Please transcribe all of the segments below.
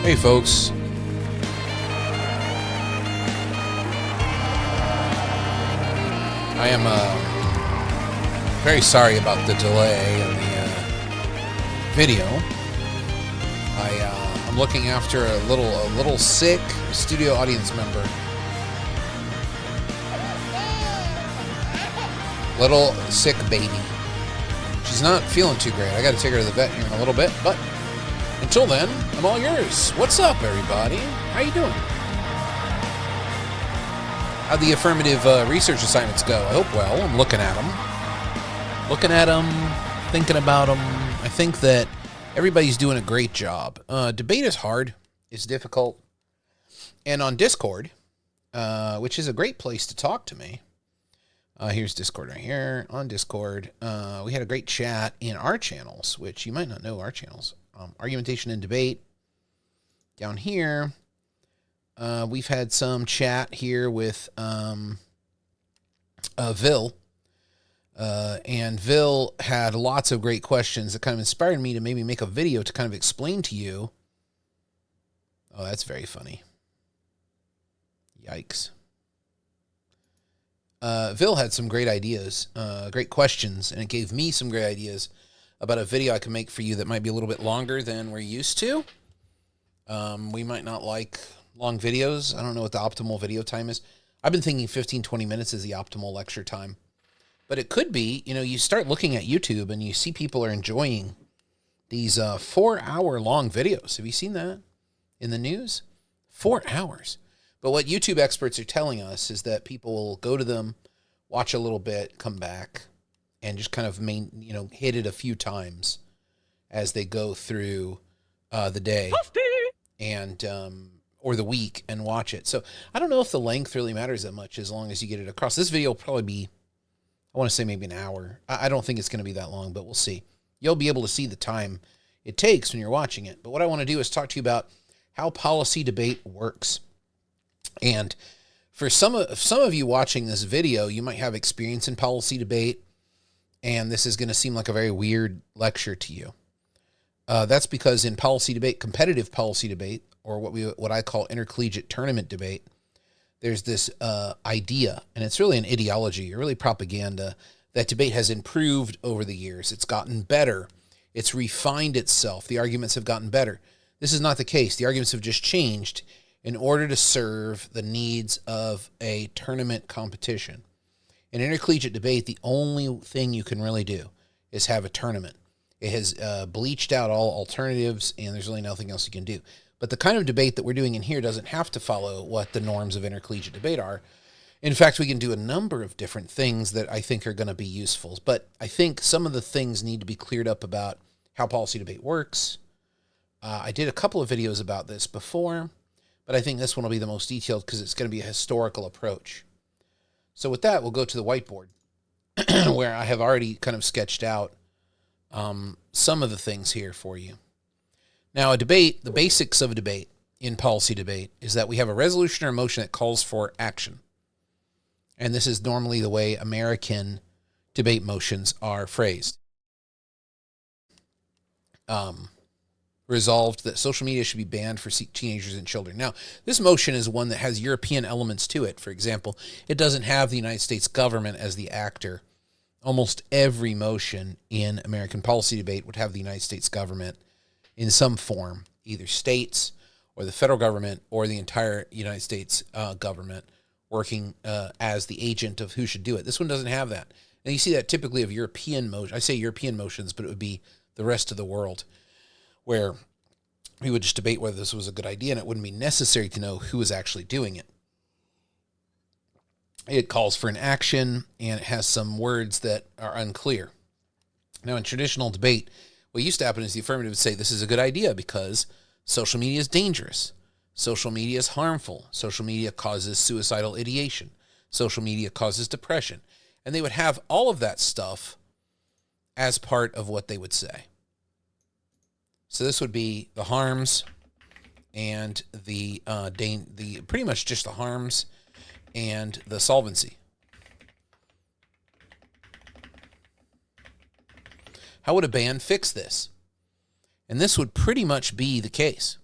Hey folks, I am very sorry about the delay in the video. I'm looking after a little sick studio audience member. Little sick baby. She's not feeling too great. I got to take her to the vet here in a little bit, but until then, I'm all yours. What's up, everybody? How you doing? How'd the affirmative research assignments go? I hope well. I'm looking at them, thinking about them. I think that everybody's doing a great job. Debate is hard. It's difficult. And on Discord, which is a great place to talk to me. Here's Discord right here. On Discord, we had a great chat in our channels, which you might not know our channels. Argumentation and debate. Down here, we've had some chat here with Vil. And Vil had lots of great questions that kind of inspired me to maybe make a video to kind of explain to you. Oh, that's very funny. Yikes. Vil had some great ideas, great questions, and it gave me some great ideas about a video I can make for you that might be a little bit longer than we're used to. We might not like long videos. I don't know what the optimal video time is. I've been thinking 15, 20 minutes is the optimal lecture time. But it could be, you start looking at YouTube and you see people are enjoying these 4-hour long videos. Have you seen that in the news? 4 hours. But what YouTube experts are telling us is that people will go to them, watch a little bit, come back, and just kind of hit it a few times as they go through the day and or the week and watch it. So I don't know if the length really matters that much as long as you get it across. This video will probably be, I want to say maybe an hour. I don't think it's going to be that long, but we'll see. You'll be able to see the time it takes when you're watching it. But what I want to do is talk to you about how policy debate works. And for some of you watching this video, you might have experience in policy debate, and this is going to seem like a very weird lecture to you. That's because in policy debate, competitive policy debate, or what I call intercollegiate tournament debate, there's this idea, and it's really an ideology, or really propaganda, that debate has improved over the years. It's gotten better. It's refined itself. The arguments have gotten better. This is not the case. The arguments have just changed in order to serve the needs of a tournament competition. In intercollegiate debate, the only thing you can really do is have a tournament. It has bleached out all alternatives, and there's really nothing else you can do. But the kind of debate that we're doing in here doesn't have to follow what the norms of intercollegiate debate are. In fact, we can do a number of different things that I think are going to be useful. But I think some of the things need to be cleared up about how policy debate works. I did a couple of videos about this before, but I think this one will be the most detailed because it's going to be a historical approach. So with that, we'll go to the whiteboard where I have already kind of sketched out some of the things here for you. Now, a debate, the basics of a debate in policy debate is that we have a resolution or a motion that calls for action. And this is normally the way American debate motions are phrased. Resolved that social media should be banned for teenagers and children. Now, this motion is one that has European elements to it. For example, it doesn't have the United States government as the actor. Almost every motion in American policy debate would have the United States government in some form, either states or the federal government or the entire United States government working as the agent of who should do it. This one doesn't have that. And you see that typically of European motions. I say European motions, but it would be the rest of the world, where we would just debate whether this was a good idea, and it wouldn't be necessary to know who is actually doing it. It calls for an action, and it has some words that are unclear. Now, in traditional debate, what used to happen is the affirmative would say this is a good idea because social media is dangerous. Social media is harmful. Social media causes suicidal ideation. Social media causes depression. And they would have all of that stuff as part of what they would say. So this would be the harms and the pretty much just the harms and the solvency. How would a ban fix this? And this would pretty much be the case.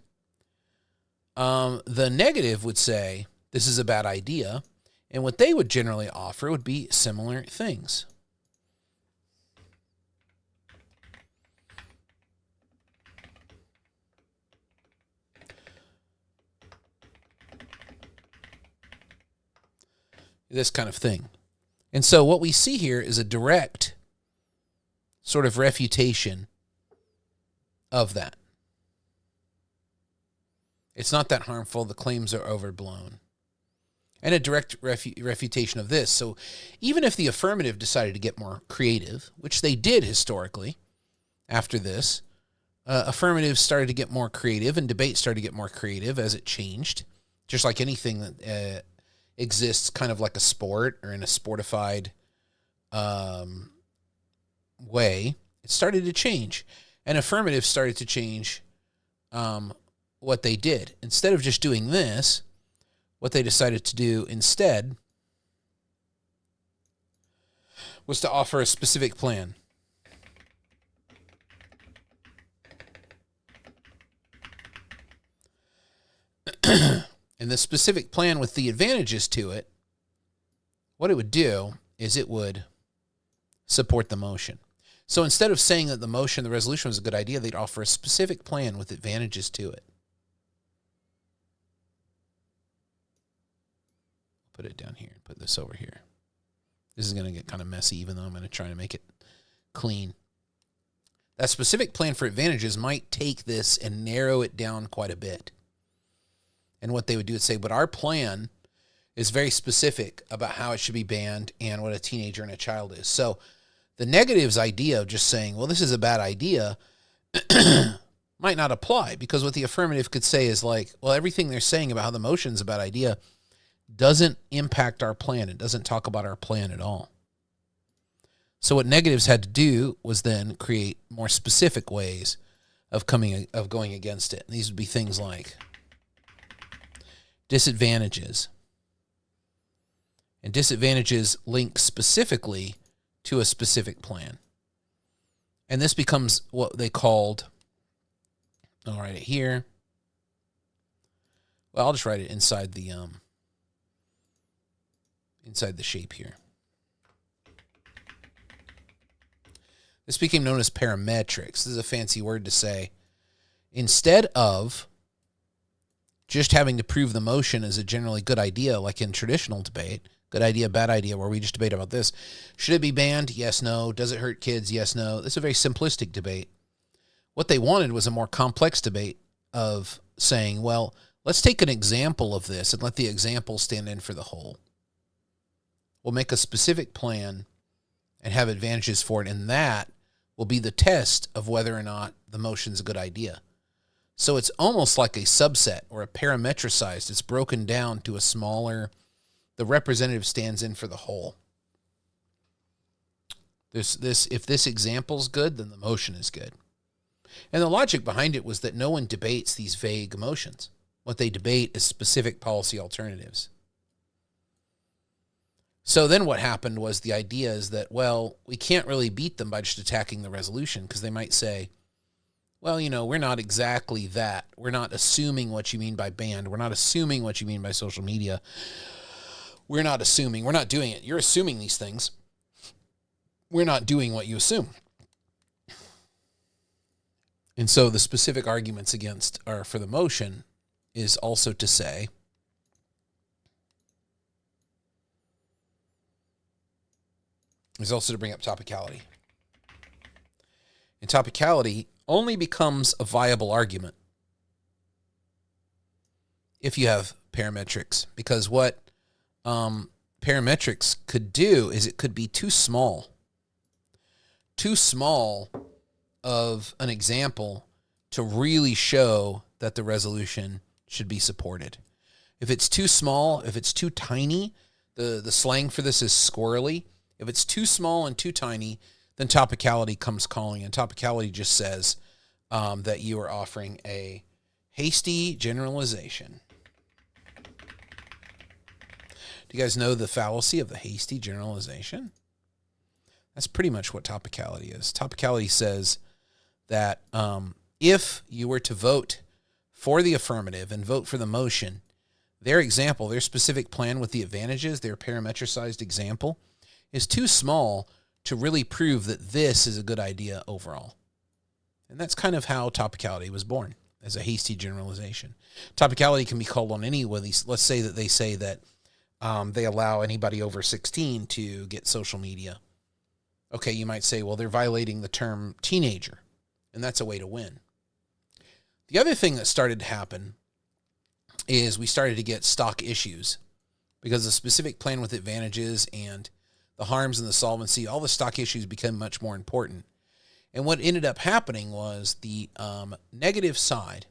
The negative would say, this is a bad idea. And what they would generally offer would be similar things. This kind of thing. And so what we see here is a direct sort of refutation of that. It's not that harmful. The claims are overblown. And a direct refutation of this. So even if the affirmative decided to get more creative, which they did historically after this, affirmatives started to get more creative and debate started to get more creative as it changed, just like anything that exists kind of like a sport or in a sportified way. It started to change. And affirmatives started to change what they did. Instead of just doing this, what they decided to do instead was to offer a specific plan. And the specific plan with the advantages to it, what it would do is it would support the motion. So instead of saying that the motion, the resolution was a good idea, they'd offer a specific plan with advantages to it. Put it down here and put this over here. This is going to get kind of messy, even though I'm going to try to make it clean. That specific plan for advantages might take this and narrow it down quite a bit. And what they would do is say, but our plan is very specific about how it should be banned and what a teenager and a child is. So the negatives idea of just saying, well, this is a bad idea might not apply, because what the affirmative could say is like, well, everything they're saying about how the motion's a bad idea doesn't impact our plan. It doesn't talk about our plan at all. So what negatives had to do was then create more specific ways of going against it. And these would be things like disadvantages. And disadvantages link specifically to a specific plan. And this becomes what they called, I'll write it here. Well, I'll just write it inside the shape here. This became known as parametrics. This is a fancy word to say, instead of just having to prove the motion is a generally good idea, like in traditional debate, good idea, bad idea, where we just debate about this. Should it be banned? Yes, no. Does it hurt kids? Yes, no. This is a very simplistic debate. What they wanted was a more complex debate of saying, well, let's take an example of this and let the example stand in for the whole. We'll make a specific plan and have advantages for it, and that will be the test of whether or not the motion's a good idea. So it's almost like a subset or a parametricized. It's broken down to a smaller, the representative stands in for the whole. If this example's good, then the motion is good. And the logic behind it was that no one debates these vague motions. What they debate is specific policy alternatives. So then what happened was the idea is that, well, we can't really beat them by just attacking the resolution, because they might say, well, we're not exactly that. We're not assuming what you mean by banned. We're not assuming what you mean by social media. We're not assuming. We're not doing it. You're assuming these things. We're not doing what you assume. And so the specific arguments against or for the motion is also to say, is also to bring up topicality. And topicality only becomes a viable argument if you have parametrics, because what parametrics could do is it could be too small of an example to really show that the resolution should be supported. If it's too small, if it's too tiny, the slang for this is squirrely. If it's too small and too tiny, then topicality comes calling, and topicality just says that you are offering a hasty generalization. Do you guys know the fallacy of the hasty generalization? That's pretty much what topicality is. Topicality says that if you were to vote for the affirmative and vote for the motion, their example, their specific plan with the advantages, their parametricized example, is too small to really prove that this is a good idea overall. And that's kind of how topicality was born, as a hasty generalization. Topicality can be called on any of these. Let's say that they say that they allow anybody over 16 to get social media. Okay, you might say, well, they're violating the term teenager, and that's a way to win. The other thing that started to happen is we started to get stock issues because the specific plan with advantages and the harms and the solvency, all the stock issues became much more important. And what ended up happening was the negative side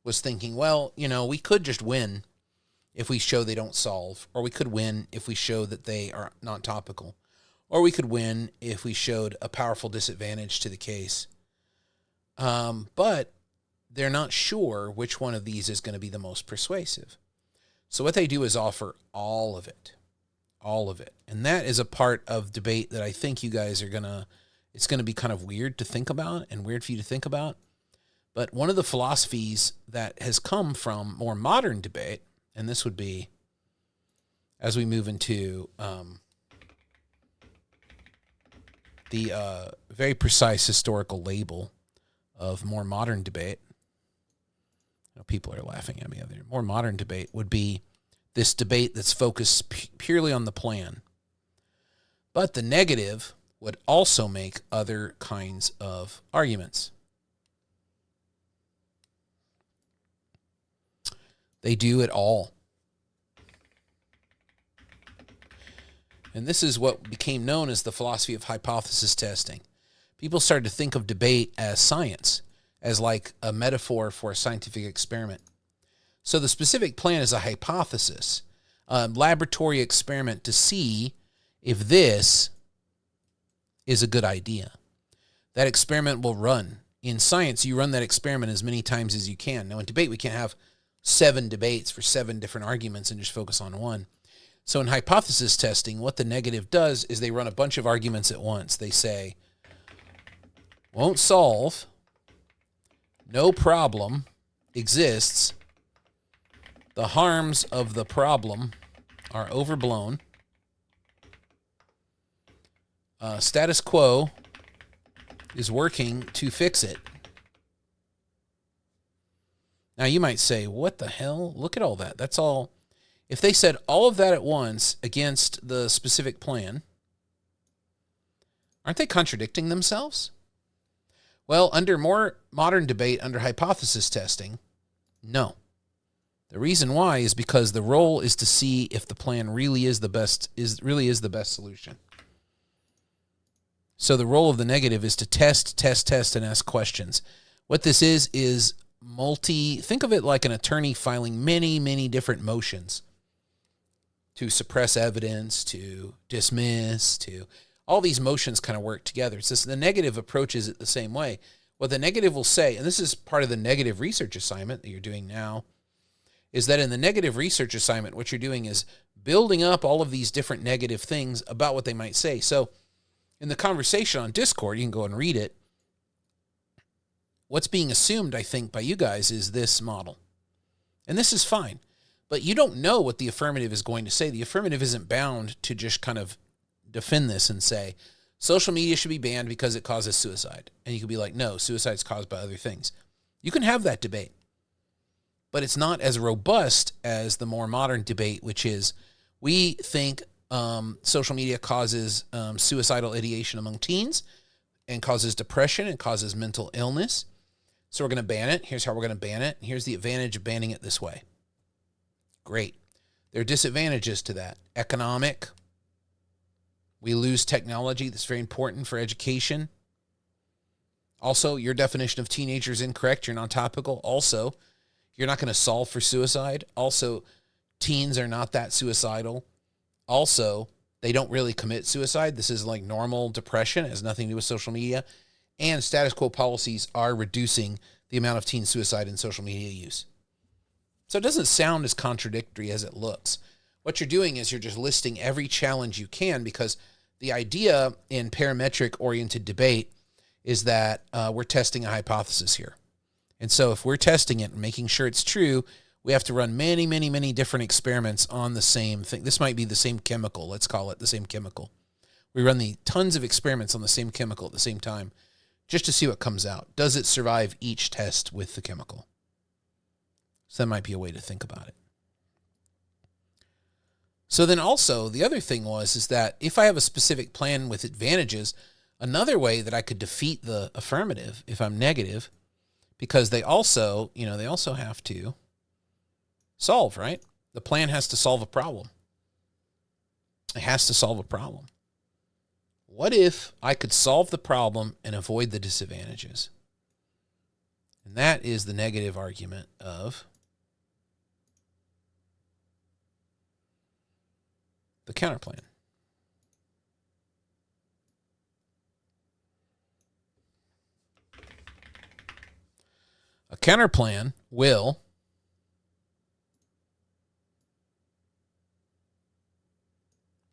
was thinking, well, we could just win if we show they don't solve, or we could win if we show that they are not topical, or we could win if we showed a powerful disadvantage to the case. But they're not sure which one of these is going to be the most persuasive. So what they do is offer all of it. And that is a part of debate that I think you guys are it's going to be kind of weird to think about and weird for you to think about. But one of the philosophies that has come from more modern debate, and this would be as we move into the very precise historical label of more modern debate. People are laughing at me over there. More modern debate would be this debate that's focused purely on the plan. But the negative would also make other kinds of arguments. They do it all. And this is what became known as the philosophy of hypothesis testing. People started to think of debate as science, as like a metaphor for a scientific experiment. So the specific plan is a hypothesis, a laboratory experiment to see if this is a good idea. That experiment will run. In science, you run that experiment as many times as you can. Now in debate, we can't have 7 debates for 7 different arguments and just focus on one. So in hypothesis testing, what the negative does is they run a bunch of arguments at once. They say, won't solve, no problem exists, the harms of the problem are overblown, status quo is working to fix it. Now you might say, what the hell? Look at all that. That's all. If they said all of that at once against the specific plan, aren't they contradicting themselves? Well, under more modern debate, under hypothesis testing, no. The reason why is because the role is to see if the plan really is the best solution. So the role of the negative is to test, and ask questions. What this is think of it like an attorney filing many, many different motions to suppress evidence, to dismiss, to all these motions kind of work together. It's just the negative approaches it the same way. What the negative will say, and this is part of the negative research assignment that you're doing now, is that in the negative research assignment, what you're doing is building up all of these different negative things about what they might say. So in the conversation on Discord, you can go and read it. What's being assumed, I think, by you guys is this model. And this is fine. But you don't know what the affirmative is going to say. The affirmative isn't bound to just kind of defend this and say, social media should be banned because it causes suicide. And you could be like, no, suicide is caused by other things. You can have that debate. But it's not as robust as the more modern debate, which is we think social media causes suicidal ideation among teens and causes depression and causes mental illness. So we're going to ban it. Here's how we're going to ban it. Here's the advantage of banning it this way. Great. There are disadvantages to that. Economic. We lose technology. That's very important for education. Also, your definition of teenager is incorrect. You're non-topical. Also, you're not going to solve for suicide. Also, teens are not that suicidal. Also, they don't really commit suicide. This is like normal depression. It has nothing to do with social media. And status quo policies are reducing the amount of teen suicide and social media use. So it doesn't sound as contradictory as it looks. What you're doing is you're just listing every challenge you can, because the idea in parametric-oriented debate is that we're testing a hypothesis here. And so if we're testing it and making sure it's true, we have to run many, many, many different experiments on the same thing. This might be the same chemical. Let's call it the same chemical. We run the tons of experiments on the same chemical at the same time just to see what comes out. Does it survive each test with the chemical? So that might be a way to think about it. So then also the other thing is that if I have a specific plan with advantages, another way that I could defeat the affirmative if I'm negative, because they also have to solve, right? The plan has to solve a problem. It has to solve a problem. What if I could solve the problem and avoid the disadvantages? And that is the negative argument of the counterplan. A counterplan will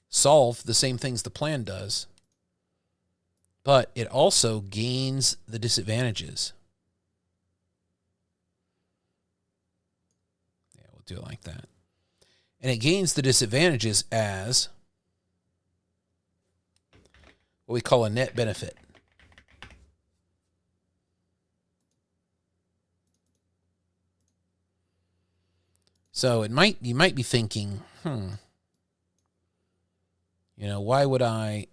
solve the same things the plan does, but it also gains the disadvantages. Yeah, we'll do it like that. And it gains the disadvantages as what we call a net benefit. So you might be thinking, why would can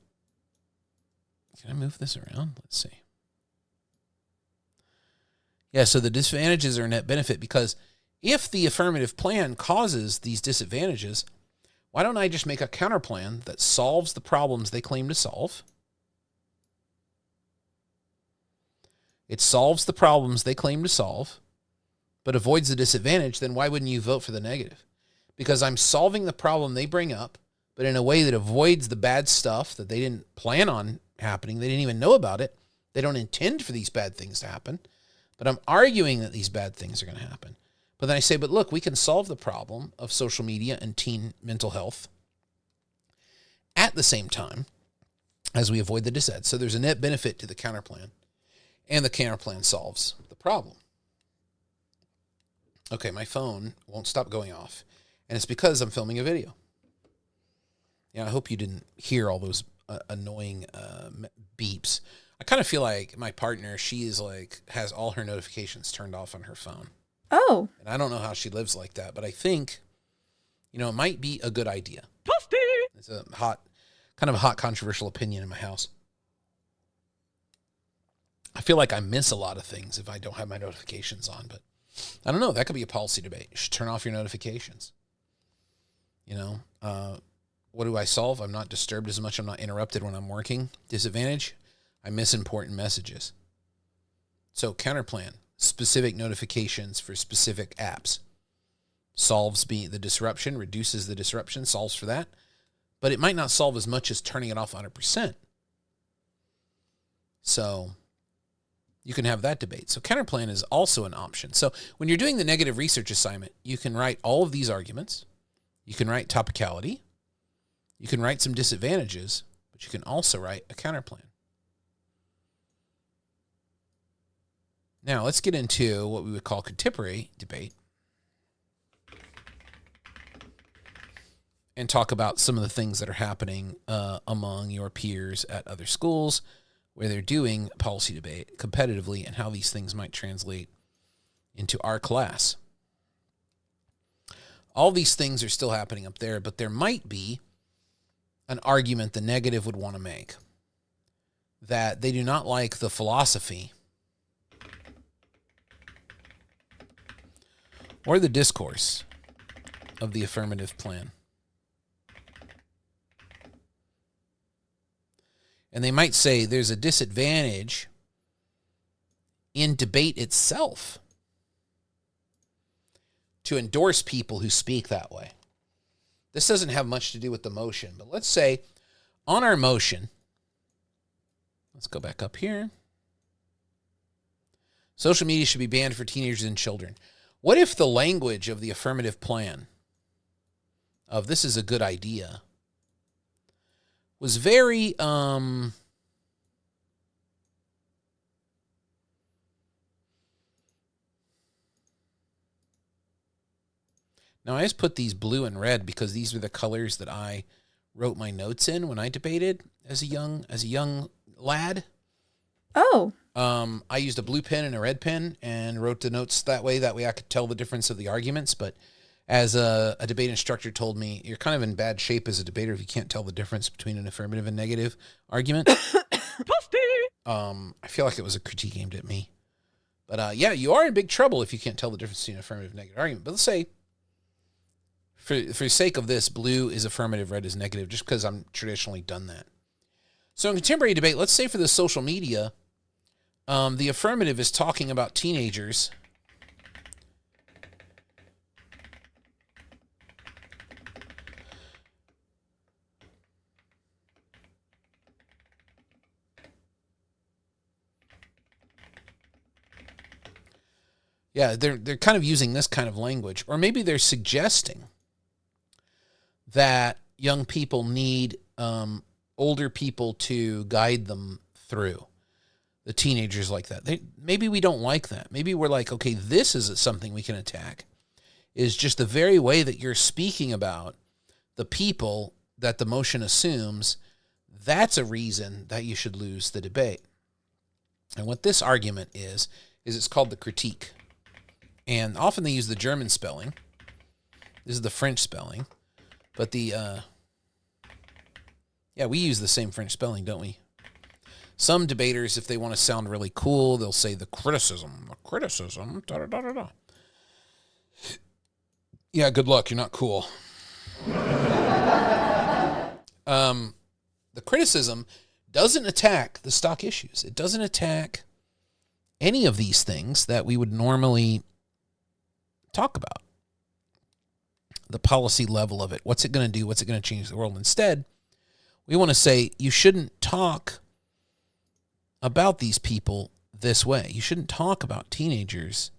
I move this around? Let's see. Yeah, so the disadvantages are a net benefit because if the affirmative plan causes these disadvantages, why don't I just make a counterplan that solves the problems they claim to solve? It solves the problems they claim to solve, but avoids the disadvantage. Then why wouldn't you vote for the negative? Because I'm solving the problem they bring up, but in a way that avoids the bad stuff that they didn't plan on happening. They didn't even know about it. They don't intend for these bad things to happen, but I'm arguing that these bad things are going to happen. But then I say, but look, we can solve the problem of social media and teen mental health at the same time as we avoid the disadvantage. So there's a net benefit to the counterplan, and the counterplan solves the problem. Okay, my phone won't stop going off, and it's because I'm filming a video. Yeah, I hope you didn't hear all those annoying beeps. I kind of feel like my partner, she is has all her notifications turned off on her phone. Oh. And I don't know how she lives like that, but I think, it might be a good idea. Toasty! It's a hot controversial opinion in my house. I feel like I miss a lot of things if I don't have my notifications on, but I don't know. That could be a policy debate. You should turn off your notifications. What do I solve? I'm not disturbed as much. I'm not interrupted when I'm working. Disadvantage, I miss important messages. So counterplan, specific notifications for specific apps. Solves the disruption, reduces the disruption, solves for that. But it might not solve as much as turning it off 100%. So you can have that debate. So counterplan is also an option. So when you're doing the negative research assignment, you can write all of these arguments. You can write topicality. You can write some disadvantages, but you can also write a counterplan. Now, let's get into what we would call contemporary debate and talk about some of the things that are happening among your peers at other schools where they're doing policy debate competitively and how these things might translate into our class. All these things are still happening up there, but there might be an argument the negative would want to make that they do not like the philosophy or the discourse of the affirmative plan. And they might say there's a disadvantage in debate itself to endorse people who speak that way. This doesn't have much to do with the motion, but let's say on our motion, let's go back up here. Social media should be banned for teenagers and children. What if the language of the affirmative plan of this is a good idea was very Now, I just put these blue and red because these are the colors that I wrote my notes in when I debated as a young lad. Oh. I used a blue pen and a red pen and wrote the notes that way. That way I could tell the difference of the arguments. But as a debate instructor told me, you're kind of in bad shape as a debater if you can't tell the difference between an affirmative and negative argument. I feel like it was a critique aimed at me. But yeah, you are in big trouble if you can't tell the difference between an affirmative and negative argument. But let's say, for the sake of this, blue is affirmative, red is negative, just because I'm traditionally done that. So in contemporary debate, let's say for the social media, the affirmative is talking about teenagers. Yeah, they're kind of using this kind of language. Or maybe they're suggesting that young people need older people to guide them through. The teenagers like that. Maybe we don't like that. Maybe we're like, okay, this is something we can attack. Is just the very way that you're speaking about the people that the motion assumes, that's a reason that you should lose the debate. And what this argument is it's called the critique. And often they use the German spelling. This is the French spelling. But we use the same French spelling, don't we? Some debaters, if they want to sound really cool, they'll say the criticism, da-da-da-da-da. Yeah, good luck. You're not cool. The criticism doesn't attack the stock issues. It doesn't attack any of these things that we would normally talk about. The policy level of it. What's it going to do? What's it going to change the world? Instead, we want to say you shouldn't talk about these people this way. You shouldn't talk about teenagers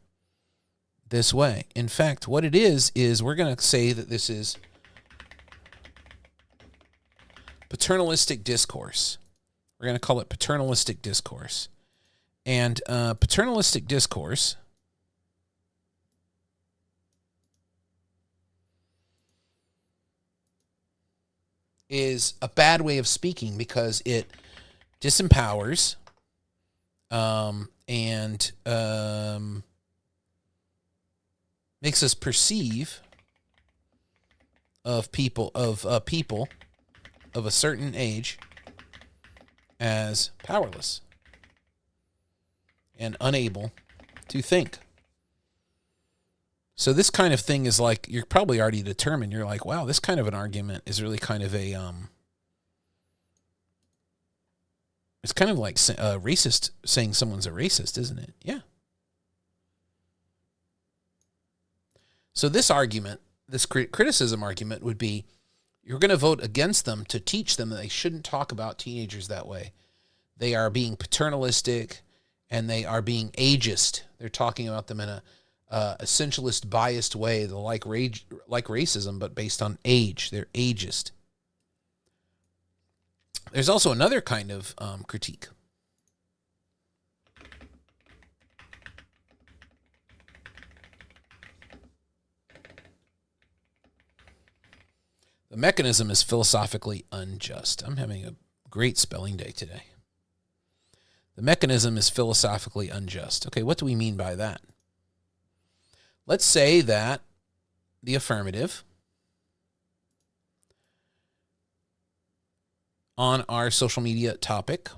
this way. In fact, what it is we're going to say that this is paternalistic discourse. We're going to call it paternalistic discourse. And paternalistic discourse is a bad way of speaking because it disempowers and makes us perceive of people of a certain age as powerless and unable to think. So this kind of thing is like, you're probably already determined. You're like, wow, this kind of an argument is really kind of a, it's kind of like a racist saying someone's a racist, isn't it? Yeah. So this argument, this criticism argument would be, you're going to vote against them to teach them that they shouldn't talk about teenagers that way. They are being paternalistic and they are being ageist. They're talking about them in a essentialist, biased way, like racism, but based on age. They're ageist. There's also another kind of critique. The mechanism is philosophically unjust. I'm having a great spelling day today. The mechanism is philosophically unjust. Okay, what do we mean by that? Let's say that the affirmative on our social media topic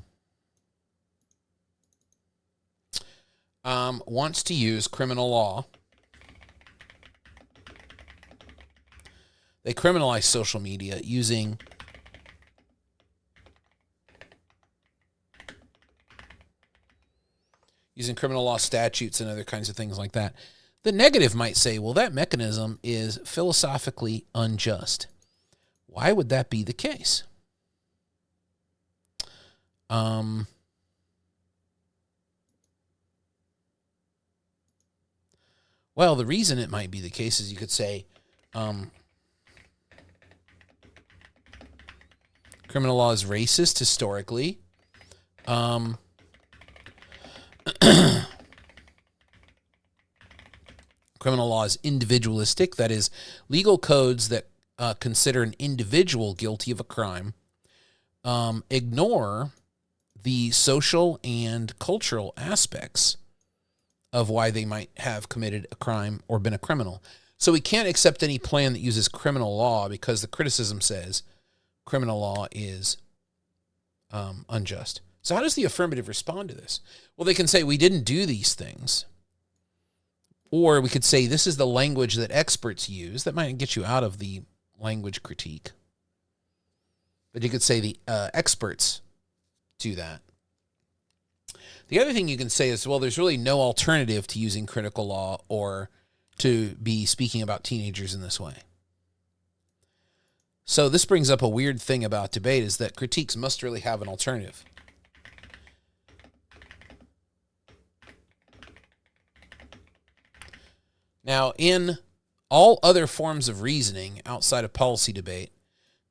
wants to use criminal law. They criminalize social media using criminal law statutes and other kinds of things like that. The negative might say, well, that mechanism is philosophically unjust. Why would that be the case? Well, the reason it might be the case is you could say, criminal law is racist historically. Criminal law is individualistic. That is, legal codes that consider an individual guilty of a crime ignore the social and cultural aspects of why they might have committed a crime or been a criminal. So we can't accept any plan that uses criminal law because the criticism says criminal law is unjust. So how does the affirmative respond to this? Well, they can say we didn't do these things. Or we could say this is the language that experts use. That might get you out of the language critique. But you could say the experts do that. The other thing you can say is, well, there's really no alternative to using critical law or to be speaking about teenagers in this way. So this brings up a weird thing about debate, is that critiques must really have an alternative. Now, in all other forms of reasoning outside of policy debate,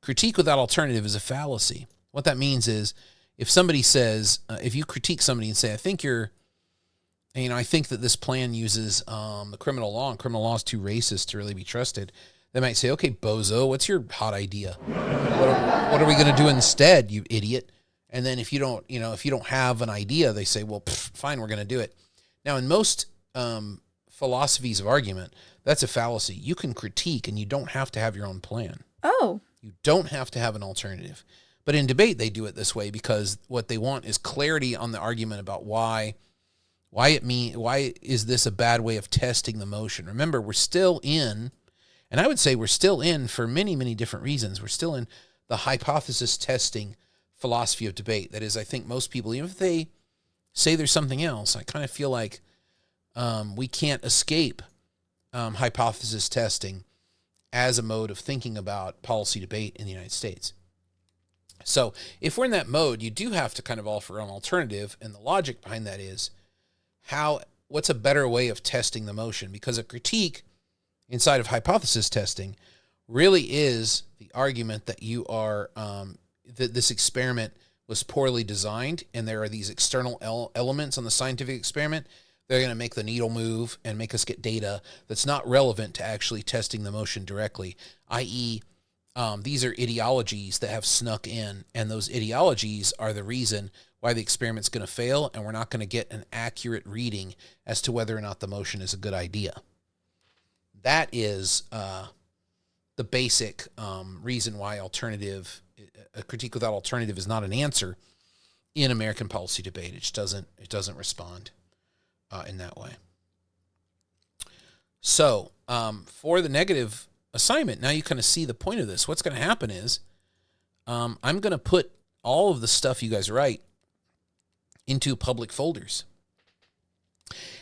critique without alternative is a fallacy. What that means is, if somebody says, if you critique somebody and say, I think that this plan uses the criminal law, and criminal law is too racist to really be trusted, they might say, okay, bozo, what's your hot idea? What are we going to do instead, you idiot? And then if you don't have an idea, they say, well, fine, we're going to do it. Now, in most philosophies of argument, that's a fallacy. You can critique and you don't have to have your own plan. Oh. You don't have to have an alternative. But in debate, they do it this way because what they want is clarity on the argument about why is this a bad way of testing the motion. Remember, we're still in, and I would say we're still in for many, many different reasons. We're still in the hypothesis testing philosophy of debate. That is, I think most people, even if they say there's something else, I kind of feel like we can't escape hypothesis testing as a mode of thinking about policy debate in the United States. So if we're in that mode, you do have to kind of offer an alternative, and the logic behind that is what's a better way of testing the motion? Because a critique inside of hypothesis testing really is the argument that you are that this experiment was poorly designed, and there are these external elements on the scientific experiment. They're going to make the needle move and make us get data that's not relevant to actually testing the motion directly, i.e., these are ideologies that have snuck in, and those ideologies are the reason why the experiment's going to fail, and we're not going to get an accurate reading as to whether or not the motion is a good idea. That is the basic reason why a critique without alternative is not an answer in American policy debate. It just doesn't respond in that way. So for the negative assignment, now you kind of see the point of this. What's going to happen is I'm going to put all of the stuff you guys write into public folders.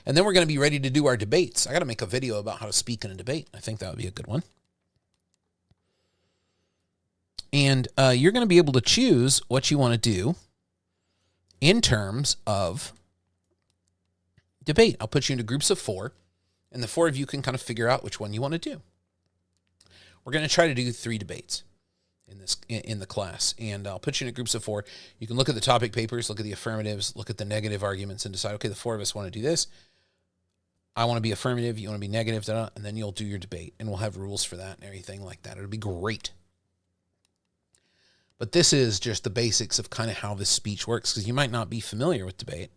And then we're going to be ready to do our debates. I got to make a video about how to speak in a debate. I think that would be a good one. And you're going to be able to choose what you want to do in terms of debate. I'll put you into groups of 4, and the 4 of you can kind of figure out which one you want to do. We're going to try to do 3 debates in the class, and I'll put you in groups of 4. You can look at the topic papers, look at the affirmatives, look at the negative arguments, and decide, okay, the 4 of us want to do this. I want to be affirmative, you want to be negative, and then you'll do your debate, and we'll have rules for that and everything like that. It'll be great. But this is just the basics of kind of how this speech works, because you might not be familiar with debate.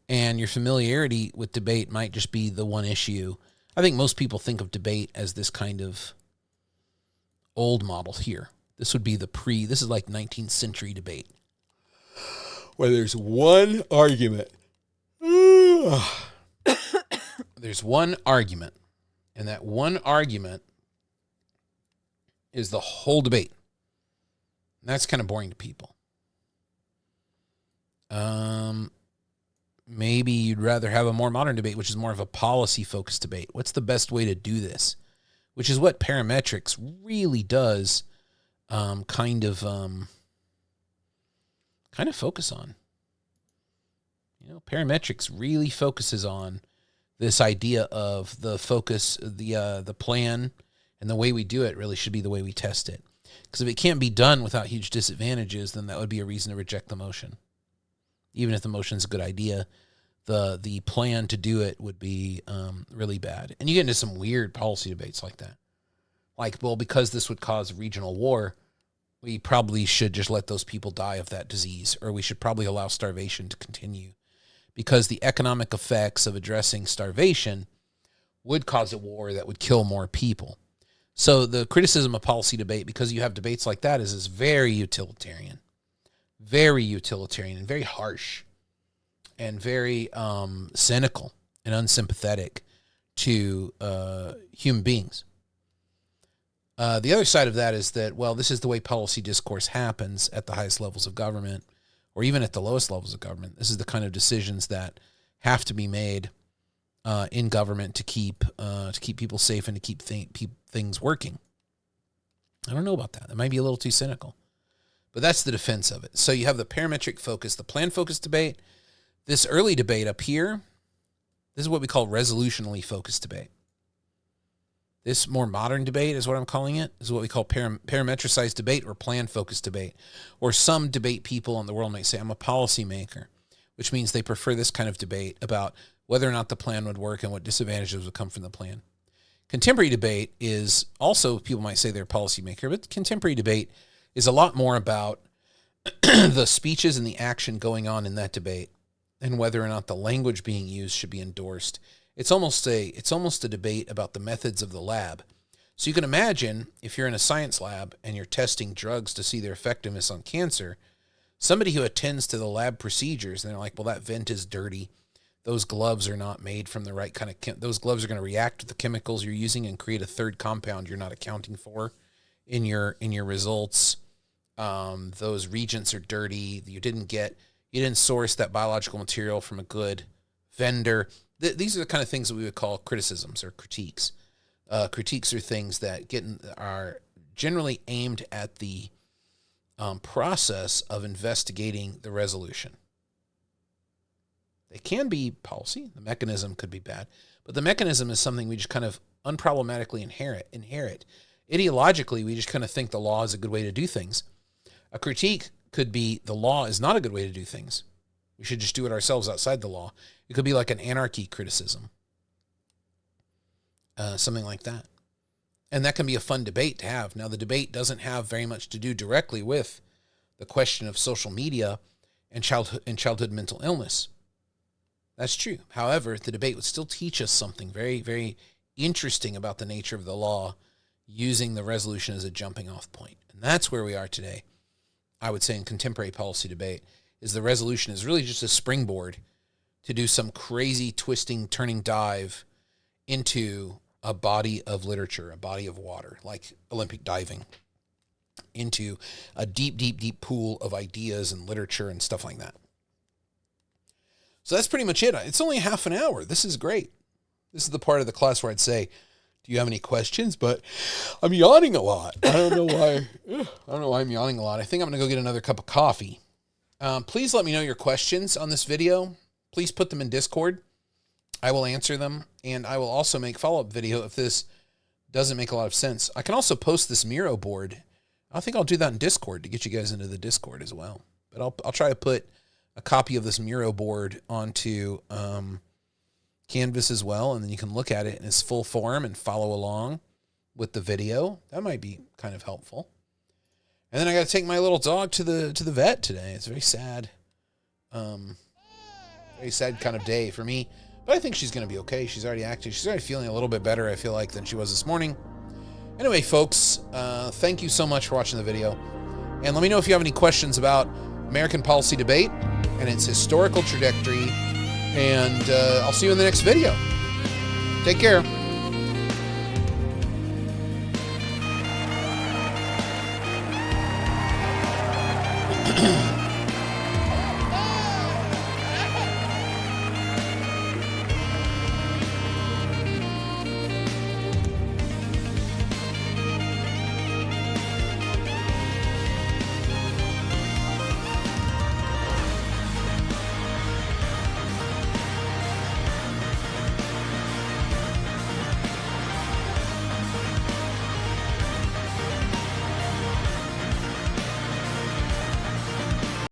And your familiarity with debate might just be the one issue. I think most people think of debate as this kind of old model here. This would be this is like 19th century debate, where there's one argument. There's one argument, and that one argument is the whole debate. And that's kind of boring to people. Maybe you'd rather have a more modern debate, which is more of a policy-focused debate. What's the best way to do this? Which is what Parametrics really does kind of focus on. Parametrics really focuses on this idea of the focus, the plan, and the way we do it really should be the way we test it. Because if it can't be done without huge disadvantages, then that would be a reason to reject the motion. Even if the motion's a good idea, the plan to do it would be really bad. And you get into some weird policy debates like that. Like, well, because this would cause regional war, we probably should just let those people die of that disease, or we should probably allow starvation to continue, because the economic effects of addressing starvation would cause a war that would kill more people. So the criticism of policy debate, because you have debates like that, is very utilitarian, and very harsh, and very cynical and unsympathetic to human beings. The other side of that is that, well, this is the way policy discourse happens at the highest levels of government, or even at the lowest levels of government. This is the kind of decisions that have to be made in government to keep people safe and to keep things working. I don't know about that. That might be a little too cynical, but that's the defense of it. So you have the parametric focus, the plan focus debate. This early debate up here, this is what we call resolutionally focused debate. This more modern debate is what I'm calling it. This is what we call parametricized debate or plan-focused debate. Or some debate people in the world might say, I'm a policymaker, which means they prefer this kind of debate about whether or not the plan would work and what disadvantages would come from the plan. Contemporary debate is also, people might say they're a policymaker, but contemporary debate is a lot more about the speeches and the action going on in that debate and whether or not the language being used should be endorsed. It's almost a debate about the methods of the lab. So you can imagine if you're in a science lab and you're testing drugs to see their effectiveness on cancer, somebody who attends to the lab procedures, and they're like, well, that vent is dirty. Those gloves are not made from the right kind of those gloves are going to react with the chemicals you're using and create a third compound you're not accounting for in your results. Those reagents are dirty. You didn't source that biological material from a good vendor. These are the kind of things that we would call criticisms or critiques. Critiques are things that are generally aimed at the process of investigating the resolution. They can be policy. The mechanism could be bad. But the mechanism is something we just kind of unproblematically inherit. Ideologically, we just kind of think the law is a good way to do things. A critique could be the law is not a good way to do things. We should just do it ourselves outside the law. It could be like an anarchy criticism. Something like that. And that can be a fun debate to have. Now, the debate doesn't have very much to do directly with the question of social media and childhood mental illness. That's true. However, the debate would still teach us something very, very interesting about the nature of the law, using the resolution as a jumping off point. And that's where we are today, I would say, in contemporary policy debate, is the resolution is really just a springboard to do some crazy twisting, turning dive into a body of literature, a body of water, like Olympic diving, into a deep, deep, deep pool of ideas and literature and stuff like that. So that's pretty much it. It's only half an hour. This is great. This is the part of the class where I'd say, do you have any questions? But I'm yawning a lot. I don't know why. I'm yawning a lot. I think I'm going to go get another cup of coffee. Please let me know your questions on this video. Please put them in Discord. I will answer them. And I will also make follow-up video if this doesn't make a lot of sense. I can also post this Miro board. I think I'll do that in Discord to get you guys into the Discord as well. But I'll try to put a copy of this Miro board onto Canvas as well, and then you can look at it in its full form and follow along with the video. That might be kind of helpful. And then I got to take my little dog to the vet today. It's a very sad kind of day for me, but I think she's going to be okay. She's already acting. She's already feeling a little bit better, I feel like, than she was this morning. Anyway, folks, thank you so much for watching the video, and let me know if you have any questions about American policy debate and its historical trajectory, and I'll see you in the next video. Take care.